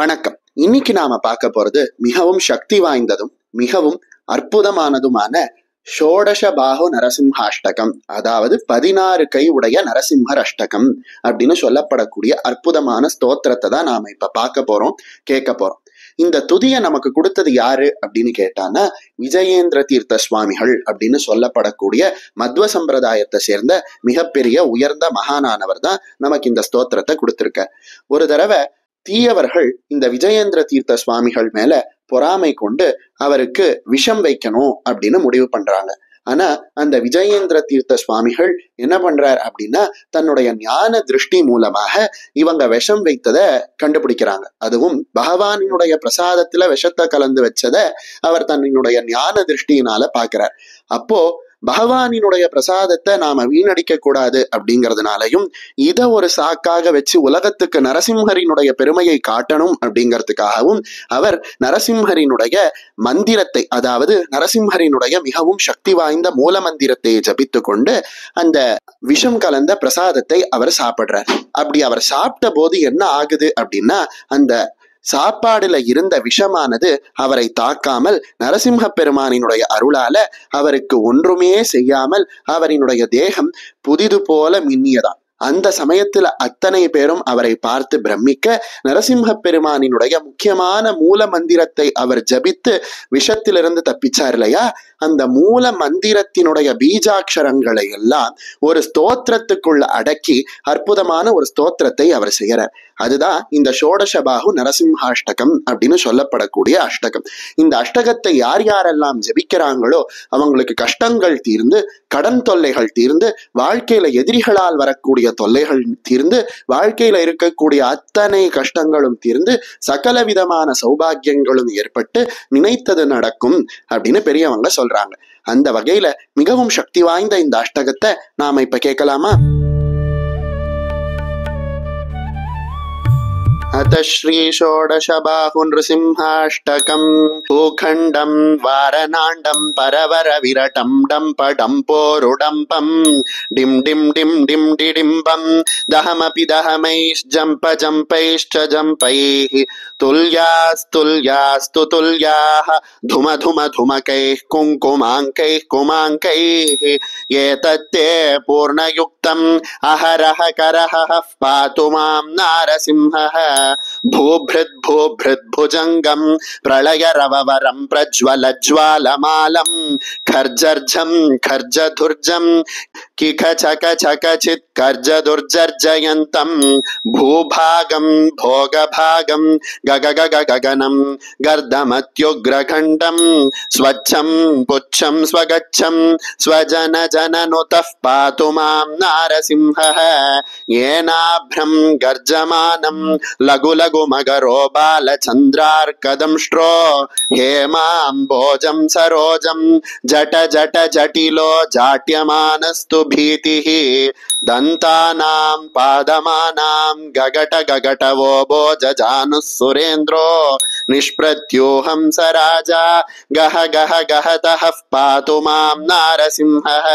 வணக்கம். இன்னைக்கு நாம பார்க்க போறது மிகவும் சக்தி வாய்ந்ததும் மிகவும் அற்புதமானதுமான ஷோடச பாஹு நரசிம்ஹாஷ்டகம், அதாவது 16 கை உடைய நரசிம்மர் அஷ்டகம் அப்படின்னு சொல்லப்படக்கூடிய அற்புதமான ஸ்தோத்திரத்தை தான் நாம இப்ப பார்க்க போறோம், கேட்க போறோம். இந்த துதியை நமக்கு கொடுத்தது யாரு அப்படின்னு கேட்டானா விஜயேந்திர தீர்த்த சுவாமிகள் அப்படின்னு சொல்லப்படக்கூடிய மத்வ சம்பிரதாயத்தை சேர்ந்த மிகப்பெரிய உயர்ந்த மகானானவர் தான் நமக்கு இந்த ஸ்தோத்திரத்தை கொடுத்திருக்கார். ஒரு தடவை தீயவர்கள் இந்த விஜயேந்திர தீர்த்த சுவாமிகள் மேல பொறாமை கொண்டு அவருக்கு விஷம் வைக்கணும் அப்படின்னு முடிவு பண்றாங்க. ஆனா அந்த விஜயேந்திர தீர்த்த சுவாமிகள் என்ன பண்றார் அப்படின்னா தன்னுடைய ஞான திருஷ்டி மூலமாக இவங்க விஷம் வைத்ததை கண்டுபிடிக்கிறாங்க. அதுவும் பகவானினுடைய பிரசாதத்துல விஷத்தை கலந்து வச்சத அவர் தன்னுடைய ஞான திருஷ்டியினால பாக்குறார். அப்போ பகவானினுடைய பிரசாதத்தை நாம வீணடிக்க கூடாது அப்படிங்கிறதுனாலையும் இத ஒரு சாக்காக வச்சு உலகத்துக்கு நரசிம்ஹரினுடைய பெருமையை காட்டணும் அப்படிங்கிறதுக்காகவும் அவர் நரசிம்ஹரினுடைய மந்திரத்தை, அதாவது நரசிம்ஹரினுடைய மிகவும் சக்தி வாய்ந்த மூல மந்திரத்தை ஜபித்து கொண்டு அந்த விஷம் கலந்த பிரசாதத்தை அவர் சாப்பிடுறார். அப்படி அவர் சாப்பிட்ட போது என்ன ஆகுது அப்படின்னா அந்த சாப்பாடுல இருந்த விஷமானது அவரை தாக்காமல் நரசிம்ம பெருமானினுடைய அருளால அவருக்கு ஒன்றுமே செய்யாமல் அவரினுடைய தேகம் புதிது போல மின்னியதான். அந்த சமயத்துல அத்தனை பேரும் அவரை பார்த்து பிரமிக்க நரசிம்ம பெருமானினுடைய முக்கியமான மூல மந்திரத்தை அவர் ஜபித்து விஷத்திலிருந்து தப்பிச்சார் இல்லையா, அந்த மூல மந்திரத்தினுடைய பீஜாட்சரங்களை எல்லாம் ஒரு ஸ்தோத்திரத்துக்குள்ள அடக்கி அற்புதமான ஒரு ஸ்தோத்திரத்தை அவர் செய்யறார். அதுதான் இந்த ஷோடச பாஹு நரசிம்ஹாஷ்டகம் அப்படின்னு சொல்லப்படக்கூடிய அஷ்டகம். இந்த அஷ்டகத்தை யார் யாரெல்லாம் ஜபிக்கிறாங்களோ அவங்களுக்கு கஷ்டங்கள் தீர்ந்து, கடன் தொல்லைகள் தீர்ந்து, வாழ்க்கையில எதிரிகளால் வரக்கூடிய தொல்லைகள் தீர்ந்து, வாழ்க்கையில இருக்கக்கூடிய அத்தனை கஷ்டங்களும் தீர்ந்து, சகல விதமான சௌபாகியங்களும் ஏற்பட்டு நினைத்தது நடக்கும் அப்படின்னு பெரியவங்க சொல்றாங்க. அந்த வகையில மிகவும் சக்தி வாய்ந்த இந்த அஷ்டகத்தை நாம இப்ப கேட்கலாமா? अथ श्री षोडश बाहु नृसिंहाष्टकम् भूखण्डम् वारनाण्डं परवर विरटं डम्पडम्पोरुडम्पं डिं डिं डिं डिं डिडिम्बं दहमपि दहमैश्जम्प जम्पैश्च जम्पैः तुल्यास्तुल्यास्तु तुल्याः धुम धुम धुमकैः कुङ्कुमाङ्कैः कुमाङ्कैः एतत्ते पूर्णयुक्तम् अहरः करः पातु मां नारसिंहः भूभृद् भूभृद् भुजङ्गं प्रलय रववरं प्रज्वल ज्वालमालं खर्जर्झं खर्जधुर्जं किखचकचकचित् कर्जदुर्जर्जयन्तं भूभागं भोगभागं गगगगगगनं गर्दमत्युग्रखण्डं स्वच्छं पुच्छं स्वगच्छं स्वजनजननुतः पातु मां नारसिंहः येनाभ्रं गर्जमानं लघु लघु मगरो बालचन्द्रार्कदंष्ट्रो हेमाम्बोजं सरोजं जट जट जटिलो जाट्यमानस्तु भीतिः दन्तानां पादमानां गगट गगटवो भोजजानुः सुरेन्द्रो निष्प्रत्यूहं स राजा गह गह गहतः पातु मां नारसिंहः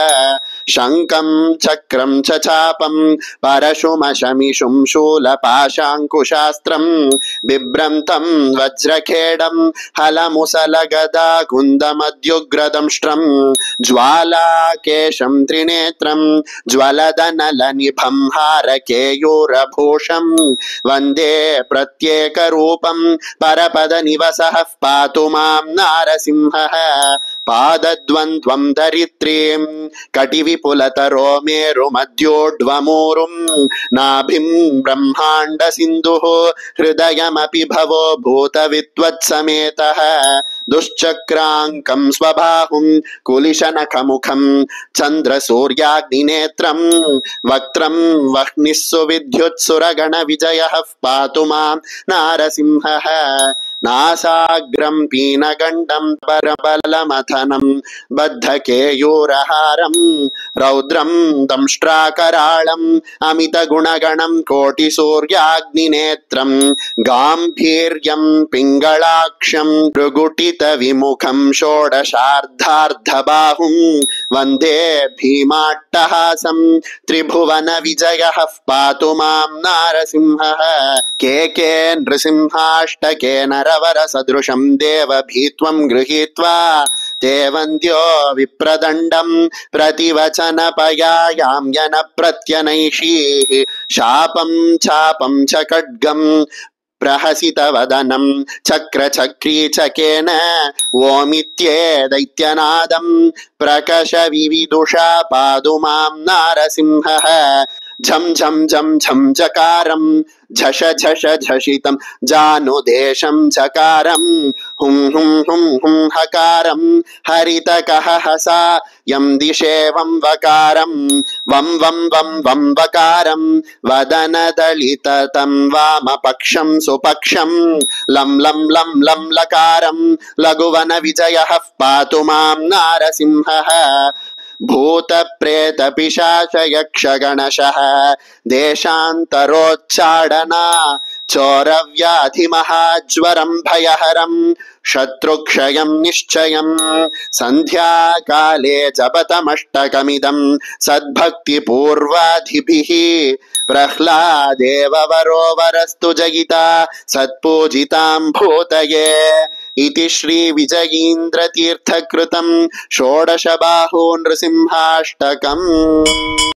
शङ्खं चक्रं च चापं परशुमशमिषुं शूलपाशाङ्कुशास्त्रं बिभ्रन्तं वज्रखेडं हलमुसलगदा कुन्दमद्युग्रदंष्ट्रं ज्वालाकेशं त्रिनेत्रं ज्वलदनलनिभं हारकेयूरभूषं वन्दे प्रत्येकरूपं परपदनिवसः पातु मां नारसिंहः पादद्वन्द्वं धरित्रीं कटिविपुलतरो मेरुमध्योड्वमूरुं नाभिं ब्रह्माण्ड सिन्धुः हृदयमपि भवो भूतविद्वत्समेतः दुश्चक्राङ्कं स्वबाहुं कुलिशनखमुखं चन्द्रसूर्याग्निनेत्रं वक्त्रं वह्निः सुविद्युत्सुरगणविजयः पातु मां नारसिंहः नासाग्रं पीनगण्डं परबलमथनं बद्धकेयूरहारं रौद्रं दंष्ट्राकराळम् अमितगुणगणं कोटिसूर्याग्निनेत्रं गाम्भीर्यं पिङ्गलाक्षं भृगुटितविमुखं षोडशार्धार्धबाहुं वन्दे भीमाट्टहासं त्रिभुवनविजयः पातु मां नारसिंहः के नृसिंहाष्टके नरवरसदृशं देवभीत्वं गृहीत्वा ते वन्द्यो विप्रदण्डं प्रतिवचनपयायां यनप्रत्यनैषीः शापं चापं च खड्गं प्रहसितवदनं चक्रचक्रीचकेन ओमित्ये दैत्यनादं प्रकशविविदुषा पातु मां नारसिंहः झं झं झं झं झकारं झष झष झषितं जानुदेशं झकारं हुं हुं हुं हुं हकारं हरितकहसा यं दिशेवं वकारं वं वं वं वं वकारं वदनदलिततं वामपक्षं सुपक्षं लं लं लं लं लकारं लघुवनविजयः पातु मां नारसिंहः भूतप्रेतपिशाचयक्षगणशः देशान्तरोच्चाडना चोरव्याधिमहाज्वरं भयहरं शत्रुक्षयं निश्चयं सन्ध्याकाले जपतमष्टकमिदं सद्भक्तिपूर्वाधिभिः प्रह्लादेव वरो वरस्तु जयिता सत्पूजितां भूतये इति श्रीविजयीन्द्रतीर्थकृतं षोडशबाहो नृसिंहाष्टकम्।